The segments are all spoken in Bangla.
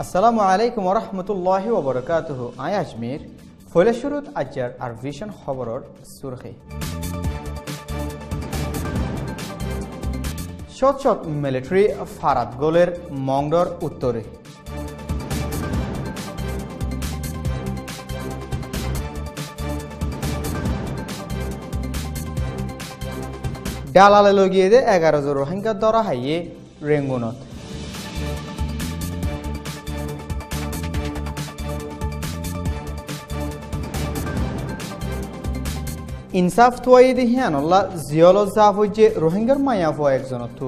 আসসালামু আলাইকুম ওয়া রাহমাতুল্লাহি ওয়া বারাকাতুহু। আই আজমির ফলে শুরুত আজর আর ভিশন খবরর সুরখি শত শত মিলিটারি ফারাত গোলের মংডর উত্তরে ডালালে লগিয়ে দে 11 জন রোহিঙ্গা ধরা হাইয়ে রেঙ্গুনত। ইনসাফ তোয়াই দিহিয়ান আল্লাহ জিয়ল জাফ হইছে রোহিঙ্গার মায়া ফো একজন থু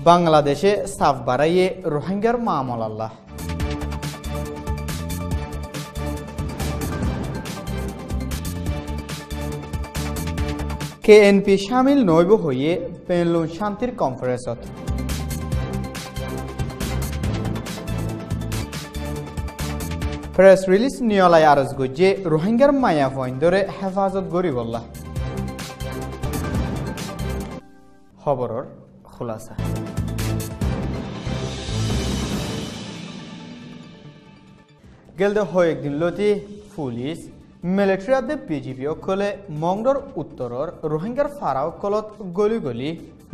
বাংলাদেশে সাফ বাড়াইয়ে রোহিঙ্গার মামল আল্লাহ। কেএনপি শামিল নইব হইয়ে পেনলুন শান্তির কনফারেন্সত। প্রেস রিলিজ নিয়লাই আরজ গজ্জে রোহিঙ্গার মায়া ফইন্দরে হেফাজত গরিবল্লাহ। খবরর খুলাসা গেলদে হয়েকদিন লতি পুলিশ মিলিটারি বিজিপি অকলে মংডর উত্তরর রোহিঙ্গার ফারাও কলত গলি গলি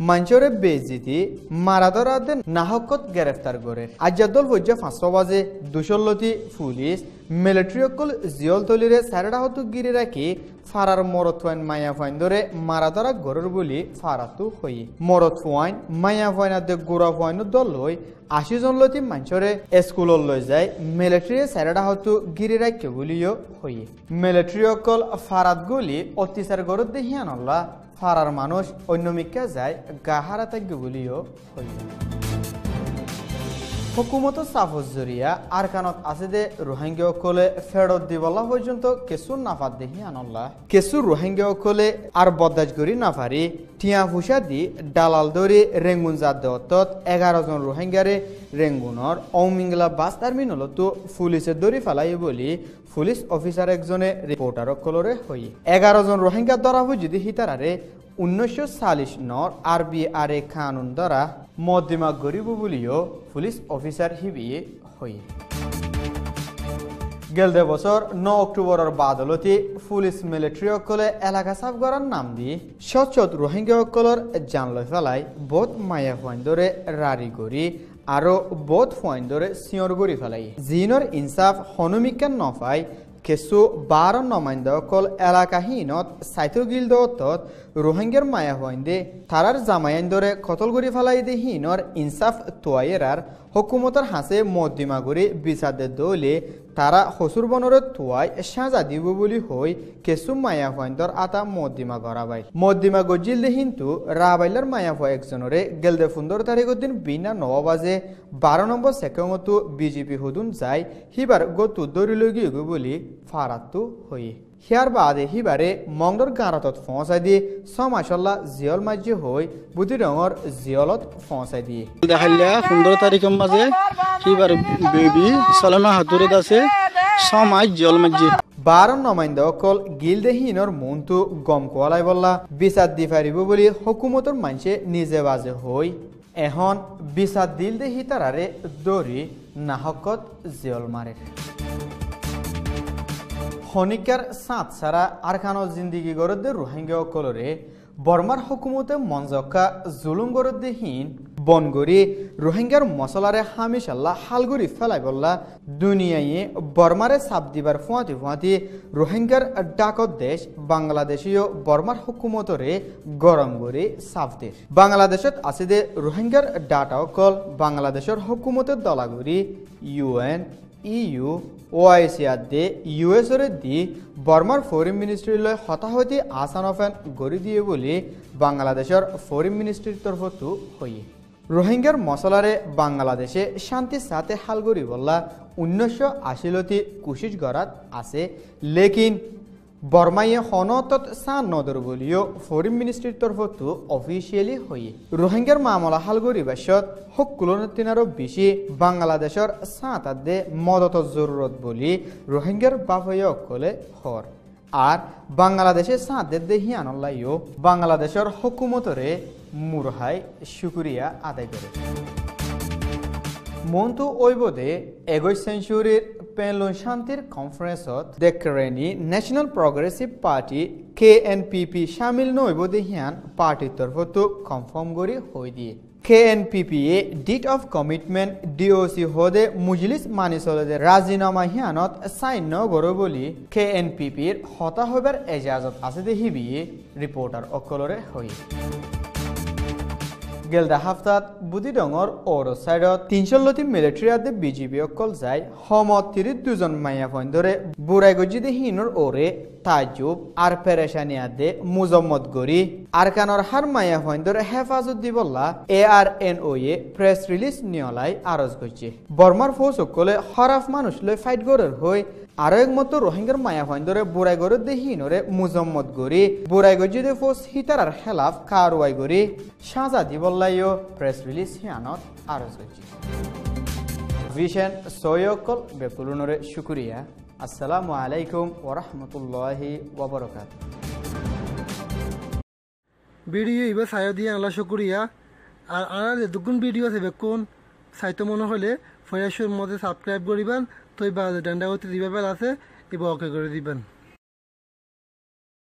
মাঞ্চরে বেজিতি মারাদরাদের নাহকত গ্রেফতার করে। আজাদল হজ্জা 5 বাজে দুশলতি পুলিশ মিলিটারি অকল জিয়ল তলিরে সারেডাহত গিরি রাখি ফারার মরত ফাইন মায়া ফাইন ধরে মারাদরা গরর বলি ফারাতু হই মরত ফাইন মায়া ফাইনাতে গোড়া ফাইন দল লই 80 জন লতি মাঞ্চরে স্কুল লৈ যায় মিলিটারি সারেডাহত গিরি রাখি বলিও হই মিলিটারি অকল ফারাত গলি অত্যাচার গরত দেহিয়ান আল্লাহ ফারার মানুষ অন্যমিকা যায় গাহারা তাগ্য বলিও হই হুকুমত সাফজ জরিয়া আরকানত আছে দে রোহিঙ্গা অকলে ফেরত দিবলা পর্যন্ত কেসু নাফাত দেহি আনল্লাহ কেসু রোহিঙ্গা অকলে আর বদাজ করি নাফারি টিয়া ফুসা দি দালাল দরি রেঙ্গুন জাত দেওয়ত 11 জন রোহিঙ্গারে রেঙ্গুনর অমিংলা বাস টার্মিনালতো পুলিশে দরি ফেলাই বলি পুলিশ অফিসার একজনে রিপোর্টার অকলরে হই 11 জন রোহিঙ্গা ধরা হই যদি হিতারারে 1940 নর আরবিআরএ কানুন দ্বারা মধ্যমা গরিব বলিও পুলিশ অফিসার হিবিয়ে হই গেলদে বছর 9 অক্টোবরের বাদলতি পুলিশ মিলিটারি অকলে এলাকা সাফ করার নাম দি শত শত রোহিঙ্গা অকলর জানলৈ ফেলাই বোধ মায়া ফাইন্দরে রারি গরি আরো বোধ ফাইন্দরে সিয়র গরি ফেলাই জিনর ইনসাফ হনুমিকান নফাই কেসু 12 নমাইন্দা অকল এলাকাহীনত সাইথগিল দত রোহিঙ্গার মায়া হইন্দে তারার জামায়ান ধরে কতল গরি ফেলাই দে হিনর ইনসাফ তোয়াইরার হুকুমতর হাসে মধ্যমা গরি বিচাদে দলে তারা হসুর বনরে তোয়াই সাজা দিব বলি হই কেসু মায়া হইন্দর আতা মধ্যমা গরাবাই মধ্যমা গজিল দে হিন্তু রাবাইলার মায়া হয় একজনরে গেলদে 15 তারিখের দিন বিনা 9 বাজে 12 নম্বর সেকেন্ডতো বিজেপি হুদুন যায় হিবার গতু দরি লগি বলি ফারাতু হই হিয়ার বাদে হিবারে মংডর গাঁরাতত ফসাই দিয়ে সমাশাল্লাহ জিয়ল মাঝে হই বুদ্ধি রঙর জিয়লত ফসাই দিয়ে দেখাইলা 15 তারিখের মাঝে হিবার বেবি সালামা হাতুরে আছে সমাজ জিয়ল মাঝে 12 নমাইন্দা অকল গিলদেহীনর মনতু গম কোয়ালাই বললা বিচার দি পারিব বলি হুকুমতর মানছে নিজে বাজে হই এখন বিচার দিল দে হিতারারে দরি নাহকত জিয়ল মারে খনিকার সাত সারা আরখানো জিন্দিগি গরদে রোহিঙ্গা অকলরে বর্মার হুকুমতে মঞ্জকা জুলুম গরদেহীন বনগরি রোহিঙ্গার মশলারে হামিশাল্লাহ হালগুড়ি ফেলাই বললা দুনিয়ায় বর্মারে সাপ দিবার ফুয়াতি ফুয়াতি রোহিঙ্গার ডাকত দেশ বাংলাদেশীয় বর্মার হুকুমতরে গরম গরি সাফ দেশ বাংলাদেশত আছে দে রোহিঙ্গার ডাটা অকল বাংলাদেশের হুকুমতের দলাগুড়ি UN EU OIC আদে US দি বর্মার ফরেন মিনিস্ট্রি লয় হতাহতি আসান অফেন গড়ি দিয়ে বলি বাংলাদেশের ফরেন মিনিস্ট্রির তরফতো হই রোহিঙ্গার মশলারে বাংলাদেশে শান্তি সাথে হালগরি বললা 1980 কুশিশ গড়াত আছে লেকিন বর্মাইয়ে হনতত সান নদর বলিও ফরেন মিনিস্ট্রির তরফতো অফিসিয়ালি হই রোহিঙ্গার মামলা হালগরি বাসত হকুলনতিনারও বেশি বাংলাদেশের সাঁতাদে মদত জরুরত বলি রোহিঙ্গার বাফয় অকলে হর আর বাংলাদেশের সাঁতের দেহি আনল্লাইও বাংলাদেশের হুকুমতরে মুরহাই শুকুরিয়া আদায় করে মন্তু ঐবদে 21 সেঞ্চুরির পেনলন শান্তির কনফারেন্সত দেখরেনি ন্যাশনাল প্রগ্রেসিভ পার্টি KNPP শামিল নৈবদে হিয়ান পার্টির তরফত কনফার্ম করি হই দিয়ে KNPP এ ডিট অফ কমিটমেন্ট DOC হদে মুজলিস মানি চলদে রাজিনামা হিয়ানত সাইন ন গরো বলি KNPP এর হতা হবার এজাজত আছে দেহিবি রিপোর্টার অকলরে হই গেলদা হাফতাত বুদিডঙর ওর সাইডত 300 মিলিটারি আদে বিজেপি অকল যায় হমত 32 মাইয়া ফন্দরে বুড়াই গজিদে হিনুর ওরে তাজুব আর পেরেশানি আদে মুজম্মদ গরি আরকানর হার মাইয়া ফন্দরে হেফাজত দিবল্লা ARNO এ প্রেস রিলিজ নিয়লাই আরজ গজি বর্মার ফৌজ অকলে হরাফ মানুষ লই ফাইট গরের হই আরো একমতো রোহিঙ্গার মায়া ফন্দরে বুড়াই গরে দেহিনরে মুজম্মদ গরি বুড়াই গজিদে ফৌজ হিতারার খেলাফ কারওয়াই গরি সাজা দিবল্লাইও প্রেস রিলিজ হিয়ানত আরজ গজি ভিশন সয়কল বেপুলুনরে শুকরিয়া আসসালামু আলাইকুম ওয়া রাহমাতুল্লাহি ওয়া বারাকাতুহু ভিডিও ইবা সায়ো দিয়ে আল্লাহ শুকরিয়া আর আর দুগুণ ভিডিও আছে বেকুন সাইতো মনে হলে ফয়াসুর মধ্যে সাবস্ক্রাইব করিবেন তো এই ডান্ডাগতি দিবা আছে এবার ওকে করে দিবেন।